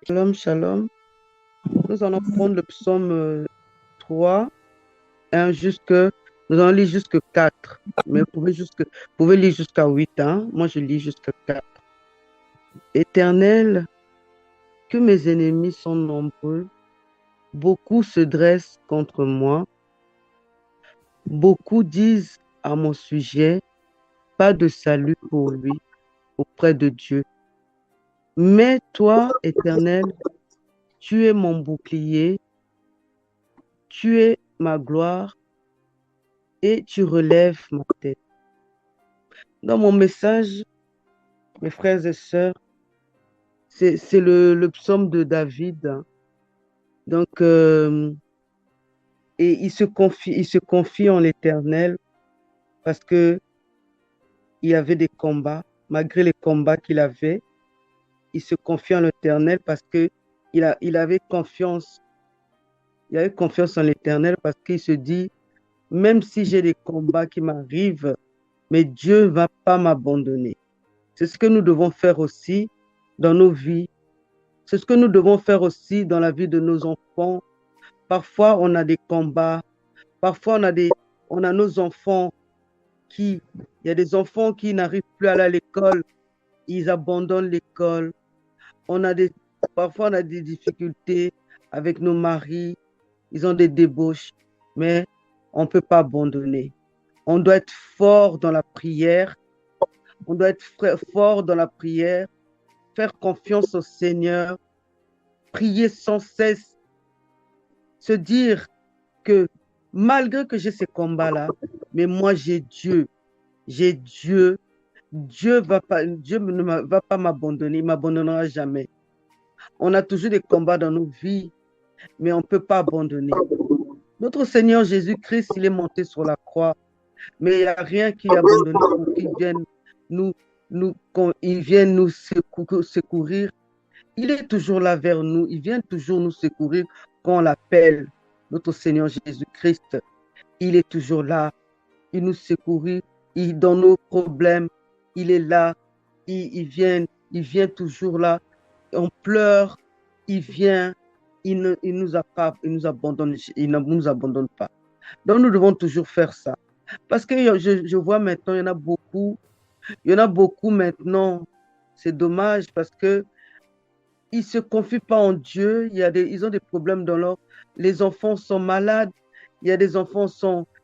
Shalom, shalom. Nous allons prendre le psaume 3, 1 jusque, nous allons lire jusque 4. Mais vous pouvez lire jusqu'à 8, hein. Moi, je lis jusqu'à 4. Éternel, que mes ennemis sont nombreux, beaucoup se dressent contre moi, beaucoup disent à mon sujet, pas de salut pour lui auprès de Dieu. Mais toi, Éternel, tu es mon bouclier, tu es ma gloire et tu relèves ma tête. Dans mon message, mes frères et sœurs, c'est le psaume de David, hein. Donc, et il se confie en l'Éternel parce que il y avait des combats. Malgré les combats qu'il avait, il se confie en l'Éternel parce que il avait confiance. Il avait confiance en l'Éternel parce qu'il se dit, même si j'ai des combats qui m'arrivent, mais Dieu ne va pas m'abandonner. C'est ce que nous devons faire aussi dans nos vies. C'est ce que nous devons faire aussi dans la vie de nos enfants. Parfois, on a des combats. Parfois, on a nos enfants il y a des enfants qui n'arrivent plus à aller à l'école. Ils abandonnent l'école. On a des, parfois, on a des difficultés avec nos maris. Ils ont des débauches. Mais on ne peut pas abandonner. On doit être fort dans la prière. On doit être fort dans la prière. Faire confiance au Seigneur. Prier sans cesse. Se dire que malgré que j'ai ces combats-là, mais moi j'ai Dieu. J'ai Dieu. Dieu va pas m'abandonner, il ne m'abandonnera jamais. On a toujours des combats dans nos vies, mais on ne peut pas abandonner. Notre Seigneur Jésus-Christ, il est monté sur la croix, mais il n'y a rien qui est abandonné pour qu'il vienne nous, quand il vienne nous secourir. Il est toujours là vers nous, il vient toujours nous secourir quand on l'appelle. Notre Seigneur Jésus-Christ, il est toujours là, il nous secourit, dans nos problèmes, il est là, il vient toujours là. On pleure, il vient, il nous a pas, il nous abandonne, il ne nous abandonne pas. Donc nous devons toujours faire ça. Parce que je vois maintenant, il y en a beaucoup maintenant. C'est dommage parce que ils se confient pas en Dieu. Ils ont des problèmes dans leur, les enfants sont malades. Il y a des enfants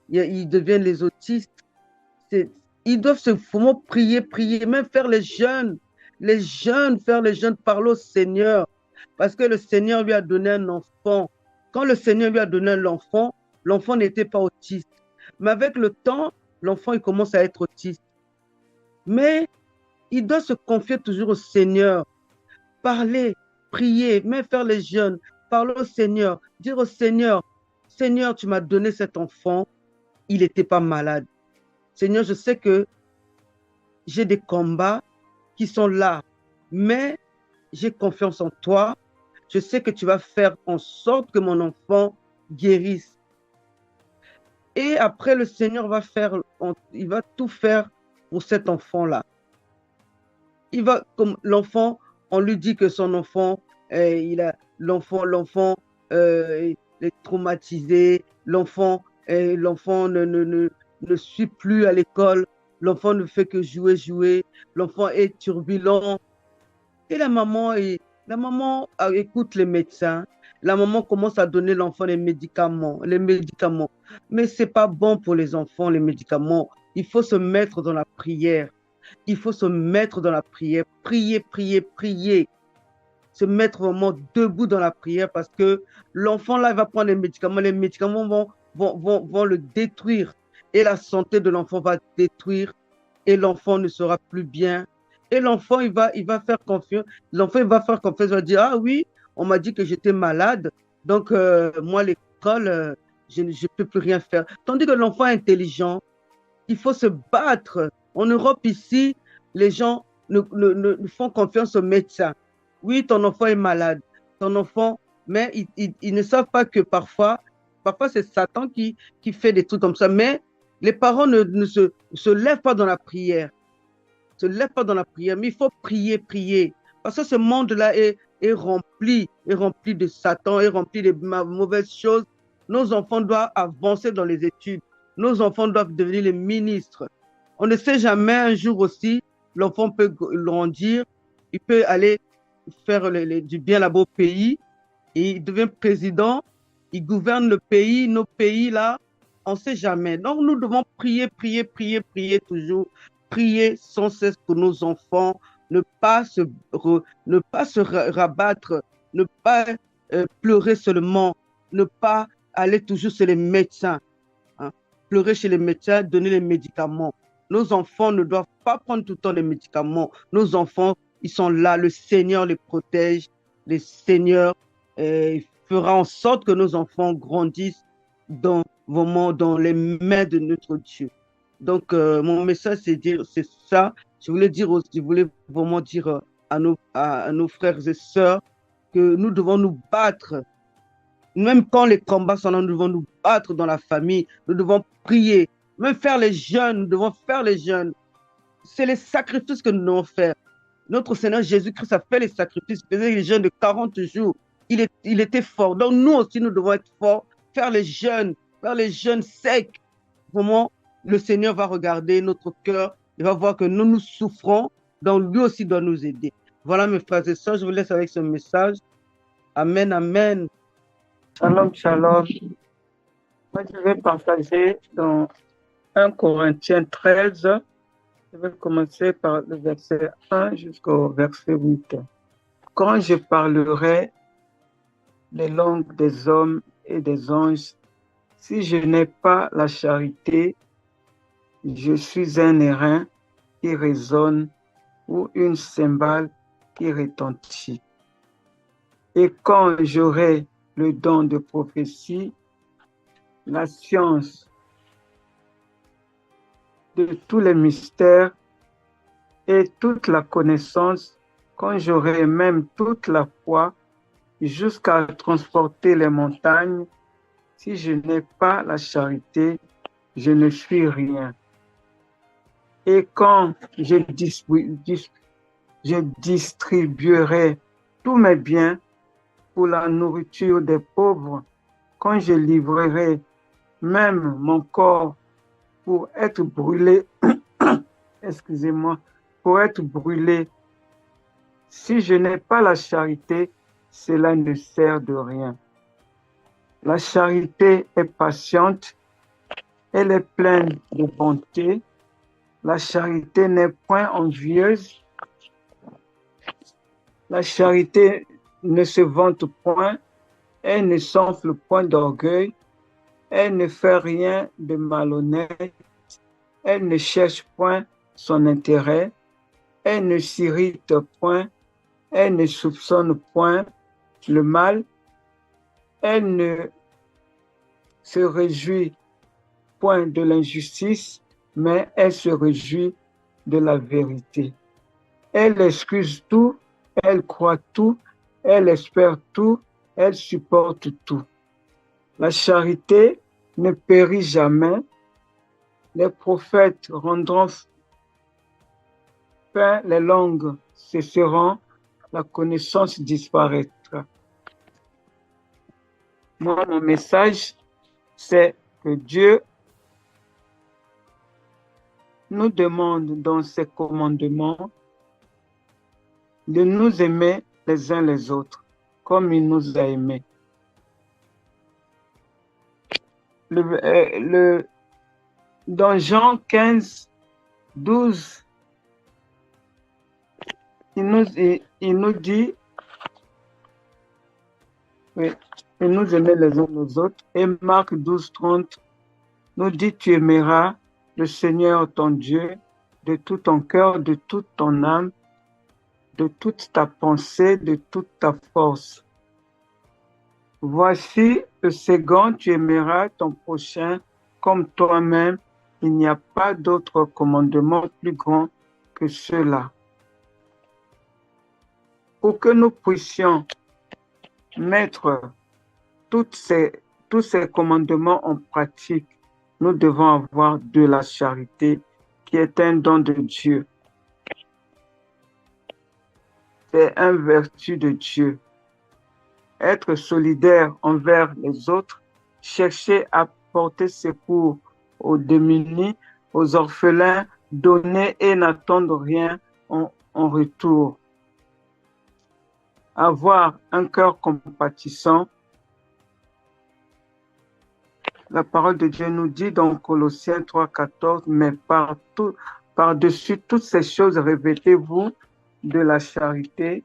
ils deviennent les autistes. C'est- Ils doivent se vraiment prier, prier, même faire les jeunes, faire les jeunes parler au Seigneur, parce que le Seigneur lui a donné un enfant. Quand le Seigneur lui a donné l'enfant, l'enfant n'était pas autiste. Mais avec le temps, l'enfant, il commence à être autiste. Mais il doit se confier toujours au Seigneur, parler, prier, même faire les jeunes, parler au Seigneur, dire au Seigneur, Seigneur, tu m'as donné cet enfant, il n'était pas malade. Seigneur, je sais que j'ai des combats qui sont là, mais j'ai confiance en toi. Je sais que tu vas faire en sorte que mon enfant guérisse. Et après, le Seigneur il va tout faire pour cet enfant-là. Comme l'enfant, on lui dit que son enfant, l'enfant est traumatisé, l'enfant ne suit plus à l'école, l'enfant ne fait que jouer, jouer, l'enfant est turbulent. Et la maman écoute les médecins. La maman commence à donner l'enfant les médicaments. Mais c'est pas bon pour les enfants, les médicaments. Il faut se mettre dans la prière. Il faut se mettre dans la prière. Prier, prier, prier. Se mettre vraiment debout dans la prière parce que l'enfant là, il va prendre les médicaments. Les médicaments vont le détruire. Et la santé de l'enfant va détruire. Et l'enfant ne sera plus bien. Et l'enfant, il va faire confiance. L'enfant, il va faire confiance. Il va dire, ah oui, on m'a dit que j'étais malade. Donc, moi, l'école, je ne peux plus rien faire. Tandis que l'enfant intelligent, il faut se battre. En Europe, ici, les gens ne font confiance aux médecins. Oui, ton enfant est malade. Ton enfant, mais ils ne savent pas que parfois c'est Satan qui fait des trucs comme ça. Mais les parents ne se lèvent pas dans la prière. Se lèvent pas dans la prière, mais il faut prier, prier. Parce que ce monde-là est rempli de Satan, est rempli de mauvaises choses. Nos enfants doivent avancer dans les études. Nos enfants doivent devenir les ministres. On ne sait jamais, un jour aussi, l'enfant peut grandir, il peut aller faire du bien là-bas au pays, et il devient président, il gouverne le pays, nos pays là, on ne sait jamais. Donc nous devons prier, prier, prier, prier toujours, prier sans cesse pour nos enfants, ne pas se rabattre, ne pas pleurer seulement, ne pas aller toujours chez les médecins, hein. Pleurer chez les médecins, donner les médicaments. Nos enfants ne doivent pas prendre tout le temps les médicaments. Nos enfants, ils sont là, le Seigneur les protège, le Seigneur fera en sorte que nos enfants grandissent vraiment dans les mains de notre Dieu. Donc, mon message, c'est ça. Je voulais vraiment dire à nos frères et sœurs que nous devons nous battre. Même quand les combats sont là, nous devons nous battre dans la famille. Nous devons prier. Même faire les jeûnes, nous devons faire les jeûnes. C'est les sacrifices que nous devons faire. Notre Seigneur Jésus-Christ a fait les sacrifices, il faisait les jeûnes de 40 jours. Il était fort. Donc nous aussi, nous devons être forts, faire les jeûnes secs. Vraiment, le Seigneur va regarder notre cœur, il va voir que nous souffrons, donc lui aussi doit nous aider. Voilà mes frères et sœurs, je vous laisse avec ce message. Amen, amen. Shalom, shalom. Moi, je vais partager dans 1 Corinthiens 13. Je vais commencer par le verset 1 jusqu'au verset 8. Quand je parlerai les langues des hommes et des anges, si je n'ai pas la charité, je suis un airain qui résonne ou une cymbale qui retentit. Et quand j'aurai le don de prophétie, la science de tous les mystères et toute la connaissance, quand j'aurai même toute la foi jusqu'à transporter les montagnes, si je n'ai pas la charité, je ne suis rien. Et quand je distribuerai tous mes biens pour la nourriture des pauvres, quand je livrerai même mon corps pour être brûlé, excusez-moi, pour être brûlé, si je n'ai pas la charité, cela ne sert de rien. La charité est patiente, elle est pleine de bonté. La charité n'est point envieuse. La charité ne se vante point, elle ne s'enfle point d'orgueil, elle ne fait rien de malhonnête, elle ne cherche point son intérêt, elle ne s'irrite point, elle ne soupçonne point le mal, elle ne se réjouit point de l'injustice, mais elle se réjouit de la vérité. Elle excuse tout, elle croit tout, elle espère tout, elle supporte tout. La charité ne périt jamais. Les prophètes rendront fin, les langues cesseront, la connaissance disparaîtra. Moi, mon message, c'est que Dieu nous demande dans ses commandements de nous aimer les uns les autres comme il nous a aimés. Dans Jean 15, 12, il nous dit, oui, il nous aimer les uns les autres. Et Marc 12, 30 nous dit, tu aimeras le Seigneur ton Dieu de tout ton cœur, de toute ton âme, de toute ta pensée, de toute ta force. Voici le second, tu aimeras ton prochain comme toi-même. Il n'y a pas d'autre commandement plus grand que cela. Pour que nous puissions mettre tous ces commandements en pratique, nous devons avoir de la charité qui est un don de Dieu. c'est une vertu de Dieu. Être solidaire envers les autres, chercher à porter secours aux démunis, aux orphelins, donner et n'attendre rien en retour. Avoir un cœur compatissant. La parole de Dieu nous dit dans Colossiens 3,14, mais par-dessus toutes ces choses, revêtez-vous de la charité,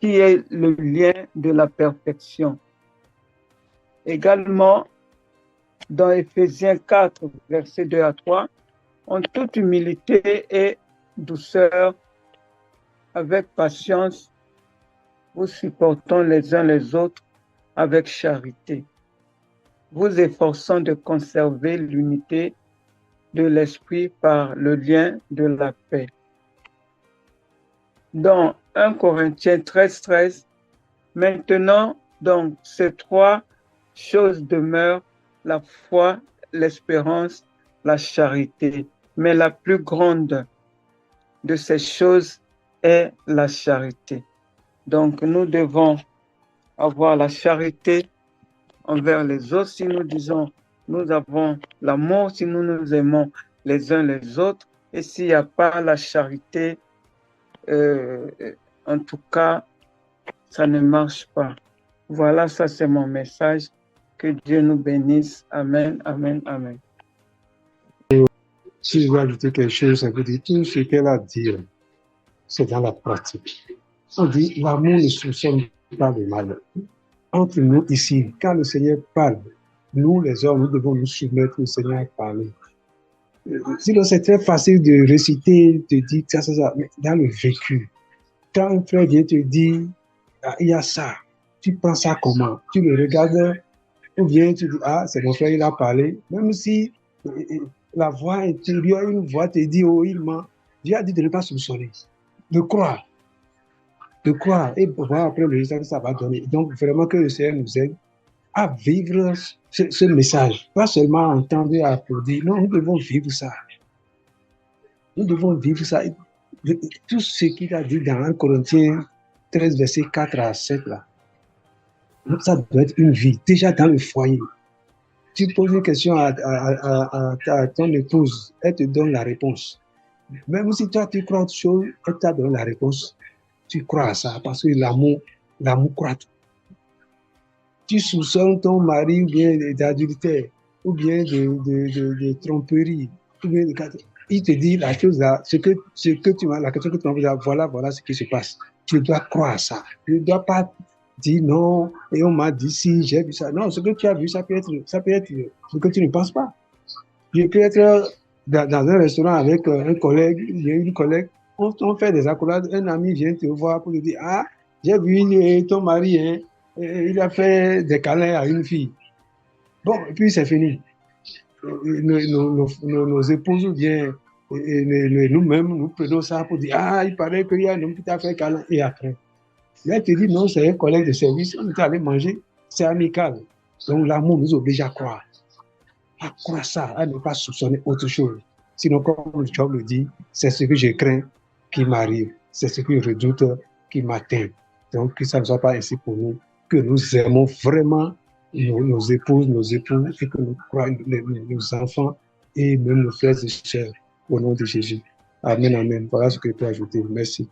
qui est le lien de la perfection. Également, dans Éphésiens 4, versets 2 à 3, en toute humilité et douceur, avec patience, vous supportons les uns les autres avec charité, vous efforçant de conserver l'unité de l'esprit par le lien de la paix. Dans 1 Corinthiens 13, maintenant, donc, ces trois choses demeurent: la foi, l'espérance, la charité. Mais la plus grande de ces choses est la charité. Donc, nous devons avoir la charité envers les autres. Si nous disons, nous avons l'amour, si nous nous aimons les uns les autres, et s'il n'y a pas la charité, en tout cas, ça ne marche pas. Voilà, ça c'est mon message. Que Dieu nous bénisse. Amen, amen, amen. Si je veux ajouter quelque chose, ça veut dire tout ce qu'elle a dit, c'est dans la pratique. On dit, l'amour ne soupçonne pas le mal. Entre nous ici, quand le Seigneur parle, nous les hommes, nous devons nous soumettre au Seigneur à parler. Sinon, c'est très facile de réciter, de dire ça, mais dans le vécu, quand un frère vient te dire, ah, il y a ça, tu prends ça comment? Tu le regardes, ou bien tu dis, ah, c'est mon frère, il a parlé, même si la voix intérieure, une voix te dit, oh, il ment. Dieu a dit de ne pas soupçonner, de croire, et voir après le résultat que ça va donner. Donc, vraiment que le Seigneur nous aide à vivre ce message, pas seulement entendre et applaudir. Non, nous devons vivre ça. Nous devons vivre ça. Tout ce qu'il a dit dans 1 Corinthiens 13, versets 4 à 7, là, ça doit être une vie, déjà dans le foyer. Tu poses une question à ton épouse, elle te donne la réponse. Même si toi, tu crois autre chose, elle t'a donné la réponse. Tu crois à ça, parce que l'amour croit. Tu soupçonnes ton mari ou bien d'adultère, ou bien de tromperie, ou bien il te dit la chose là, la question que tu m'as posée, voilà ce qui se passe. Tu dois croire à ça. Tu ne dois pas dire non, et on m'a dit si, j'ai vu ça. Non, ce que tu as vu, ça peut être ce que tu ne penses pas. Je peux être dans un restaurant avec un collègue, une collègue, on fait des accolades, un ami vient te voir pour te dire, ah, j'ai vu ton mari, hein, il a fait des câlins à une fille. Bon, et puis c'est fini. Nos épouses ou bien nous-mêmes, nous prenons ça pour dire, ah, il paraît qu'il y a un homme qui t'a fait câlin. Et après, là, il te dit, non, c'est un collègue de service, on est allé manger, c'est amical. Donc l'amour nous oblige à croire ça, à ne pas soupçonner autre chose. Sinon, comme Job le dit, c'est ce que je crains qui m'arrive, c'est ce que je redoute qui m'atteint. Donc, que ça ne soit pas ainsi pour nous, que nous aimons vraiment nos épouses, nos époux, et que nous croyons nos enfants et même nos frères et sœurs, au nom de Jésus. Amen, amen. Voilà ce que je peux ajouter. Merci.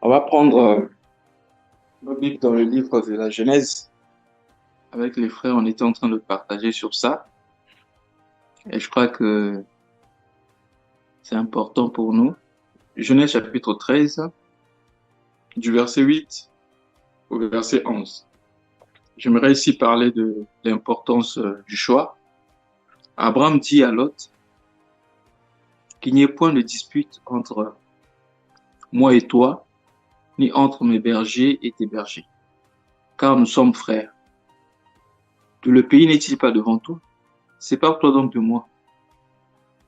On va prendre nos Bibles dans le livre de la Genèse. Avec les frères, on était en train de partager sur ça. Et je crois que c'est important pour nous. Genèse chapitre 13, du verset 8 au verset 11. J'aimerais ici parler de l'importance du choix. Abraham dit à Lot qu'il n'y ait point de dispute entre moi et toi, ni entre mes bergers et tes bergers, car nous sommes frères. Le pays n'est-il pas devant toi? Sépare-toi donc de moi.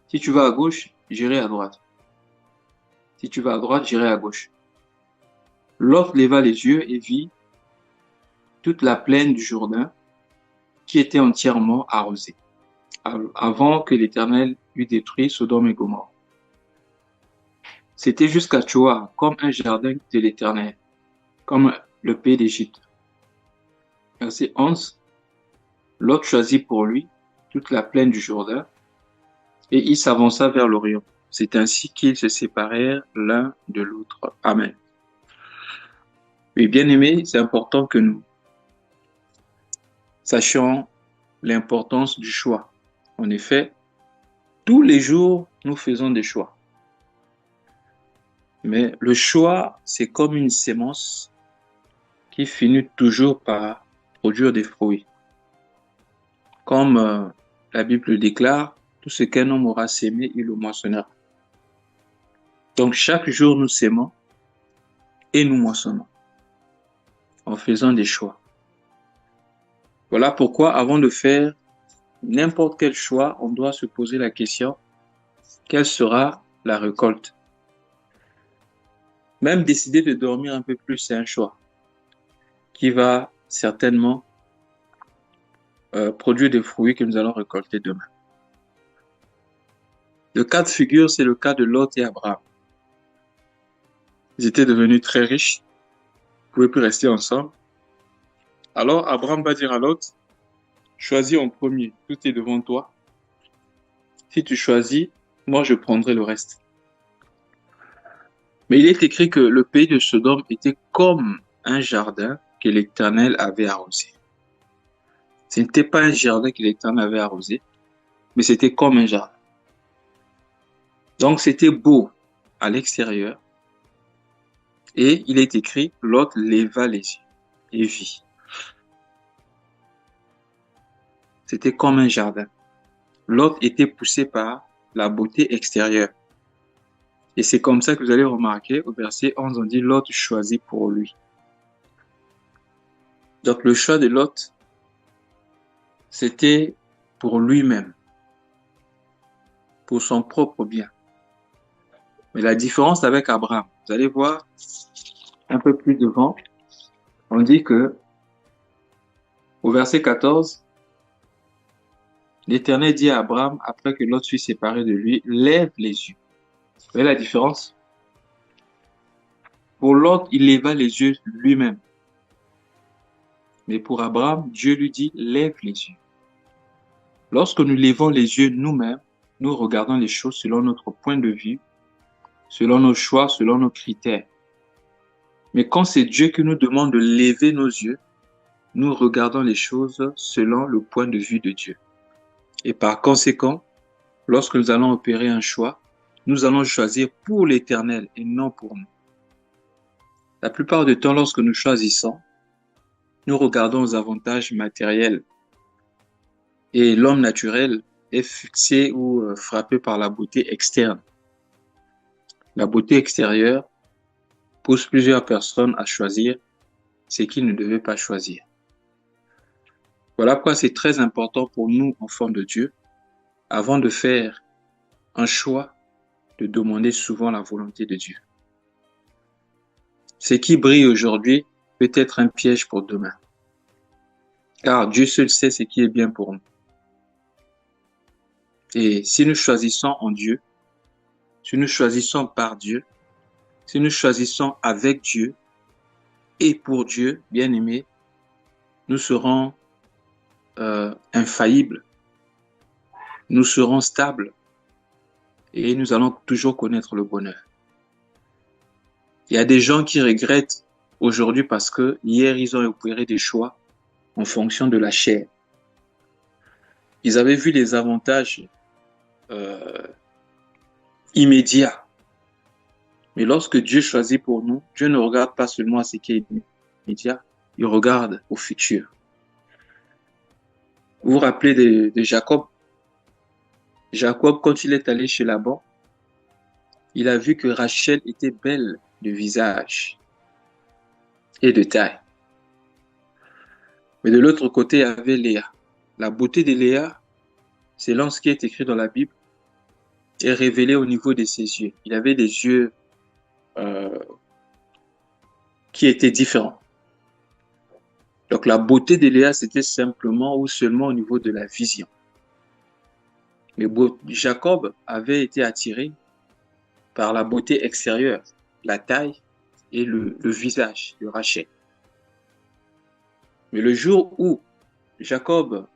Si tu vas à gauche, j'irai à droite. Si tu vas à droite, j'irai à gauche. Lot leva les yeux et vit toute la plaine du Jourdain qui était entièrement arrosée, avant que l'Éternel eût détruit Sodome et Gomorrhe. C'était jusqu'à Tchoua, comme un jardin de l'Éternel, comme le pays d'Égypte. Verset 11. Lot choisit pour lui toute la plaine du Jourdain, et il s'avança vers l'Orient. C'est ainsi qu'ils se séparèrent l'un de l'autre. Amen. Oui, bien aimés, c'est important que nous sachions l'importance du choix. En effet, tous les jours, nous faisons des choix. Mais le choix, c'est comme une sémence qui finit toujours par produire des fruits. Comme la Bible le déclare, tout ce qu'un homme aura sémé, il le moissonnera. Donc chaque jour, nous sémons et nous moissonnons en faisant des choix. Voilà pourquoi, avant de faire n'importe quel choix, on doit se poser la question, quelle sera la récolte? Même décider de dormir un peu plus, c'est un choix qui va certainement produire des fruits que nous allons récolter demain. Le cas de figure, c'est le cas de Lot et Abraham. Ils étaient devenus très riches, ils ne pouvaient plus rester ensemble. Alors Abraham va dire à Lot, choisis en premier, tout est devant toi. Si tu choisis, moi je prendrai le reste. Mais il est écrit que le pays de Sodome était comme un jardin que l'Éternel avait arrosé. Ce n'était pas un jardin que l'Éternel avait arrosé, mais c'était comme un jardin. Donc c'était beau à l'extérieur. Et il est écrit, Lot leva les yeux et vit. C'était comme un jardin. Lot était poussé par la beauté extérieure. Et c'est comme ça que vous allez remarquer, au verset 11, on dit, Lot choisit pour lui. Donc le choix de Lot, c'était pour lui-même, pour son propre bien. Mais la différence avec Abraham, vous allez voir un peu plus devant, on dit que au verset 14, l'Éternel dit à Abraham, après que Lot fut séparé de lui, lève les yeux. Vous voyez la différence? Pour Lot, il leva les yeux lui-même. Mais pour Abraham, Dieu lui dit, lève les yeux. Lorsque nous levons les yeux nous-mêmes, nous regardons les choses selon notre point de vue, selon nos choix, selon nos critères. Mais quand c'est Dieu qui nous demande de lever nos yeux, nous regardons les choses selon le point de vue de Dieu. Et par conséquent, lorsque nous allons opérer un choix, nous allons choisir pour l'Éternel et non pour nous. La plupart du temps, lorsque nous choisissons, nous regardons aux avantages matériels. Et l'homme naturel est fixé ou frappé par la beauté externe. La beauté extérieure pousse plusieurs personnes à choisir ce qu'ils ne devaient pas choisir. Voilà pourquoi c'est très important pour nous, enfants de Dieu, avant de faire un choix, de demander souvent la volonté de Dieu. Ce qui brille aujourd'hui peut être un piège pour demain. Car Dieu seul sait ce qui est bien pour nous. Et si nous choisissons en Dieu, si nous choisissons par Dieu, si nous choisissons avec Dieu et pour Dieu, bien aimés, nous serons infaillibles, nous serons stables et nous allons toujours connaître le bonheur. Il y a des gens qui regrettent aujourd'hui parce que hier ils ont opéré des choix en fonction de la chair. Ils avaient vu les avantages immédiats. Mais lorsque Dieu choisit pour nous, Dieu ne regarde pas seulement à ce qui est immédiat, il regarde au futur. Vous vous rappelez de Jacob? Jacob, quand il est allé chez Laban, il a vu que Rachel était belle de visage et de taille. Mais de l'autre côté, il y avait Léa. La beauté de Léa, selon ce qui est écrit dans la Bible, est révélée au niveau de ses yeux. Il avait des yeux qui étaient différents. Donc la beauté de Léa, c'était simplement ou seulement au niveau de la vision. Mais Jacob avait été attiré par la beauté extérieure, la taille et le visage de Rachel. Mais le jour où Jacob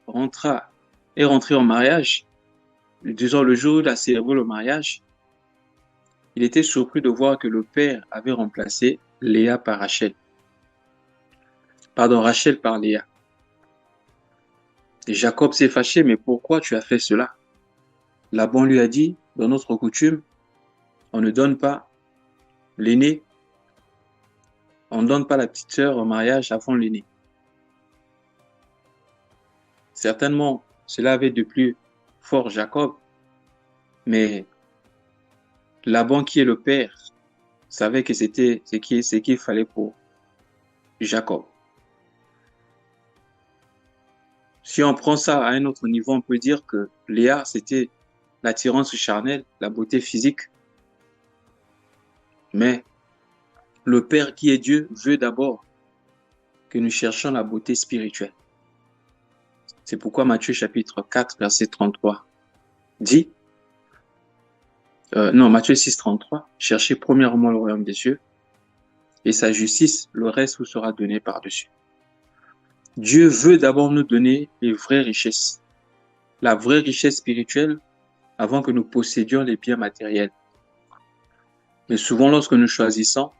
est rentré en mariage, disons le jour où il a célébré le mariage, il était surpris de voir que le père avait remplacé Léa par Rachel. Pardon, Rachel par Léa. Et Jacob s'est fâché, mais pourquoi tu as fait cela? Laban lui a dit, dans notre coutume, on ne donne pas l'aîné, on ne donne pas la petite sœur au mariage avant l'aîné. Certainement, cela avait de plus fort Jacob, mais Laban, qui est le père, savait que c'était ce qu'il fallait pour Jacob. Si on prend ça à un autre niveau, on peut dire que Léa, c'était l'attirance charnelle, la beauté physique. Mais le Père qui est Dieu veut d'abord que nous cherchions la beauté spirituelle. C'est pourquoi Matthieu chapitre 4, verset 33 dit, Matthieu 6, 33, cherchez premièrement le royaume des cieux et sa justice, le reste vous sera donné par-dessus. Dieu veut d'abord nous donner les vraies richesses, la vraie richesse spirituelle avant que nous possédions les biens matériels. Mais souvent, lorsque nous choisissons,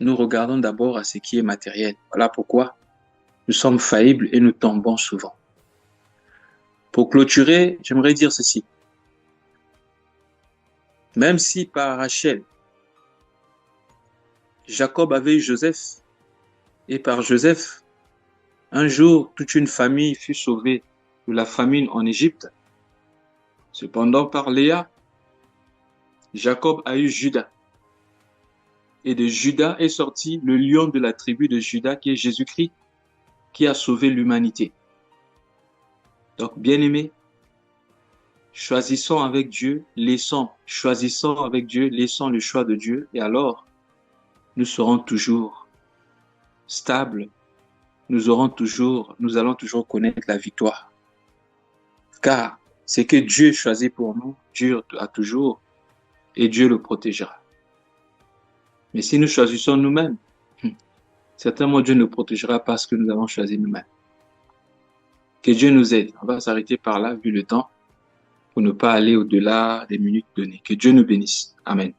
nous regardons d'abord à ce qui est matériel. Voilà pourquoi nous sommes faillibles et nous tombons souvent. Pour clôturer, j'aimerais dire ceci. Même si par Rachel, Jacob avait eu Joseph, et par Joseph, un jour, toute une famille fut sauvée de la famine en Égypte. Cependant, par Léa, Jacob a eu Judas. Et de Judas est sorti le lion de la tribu de Judas, qui est Jésus-Christ, qui a sauvé l'humanité. Donc, bien-aimés, choisissons avec Dieu, laissons le choix de Dieu, et alors, nous serons toujours stables, nous allons toujours connaître la victoire. Car c'est que Dieu choisit pour nous, Dieu a toujours, et Dieu le protégera. Mais si nous choisissons nous-mêmes, certainement Dieu ne protégera pas ce que nous avons choisi nous-mêmes. Que Dieu nous aide. On va s'arrêter par là, vu le temps, pour ne pas aller au-delà des minutes données. Que Dieu nous bénisse. Amen.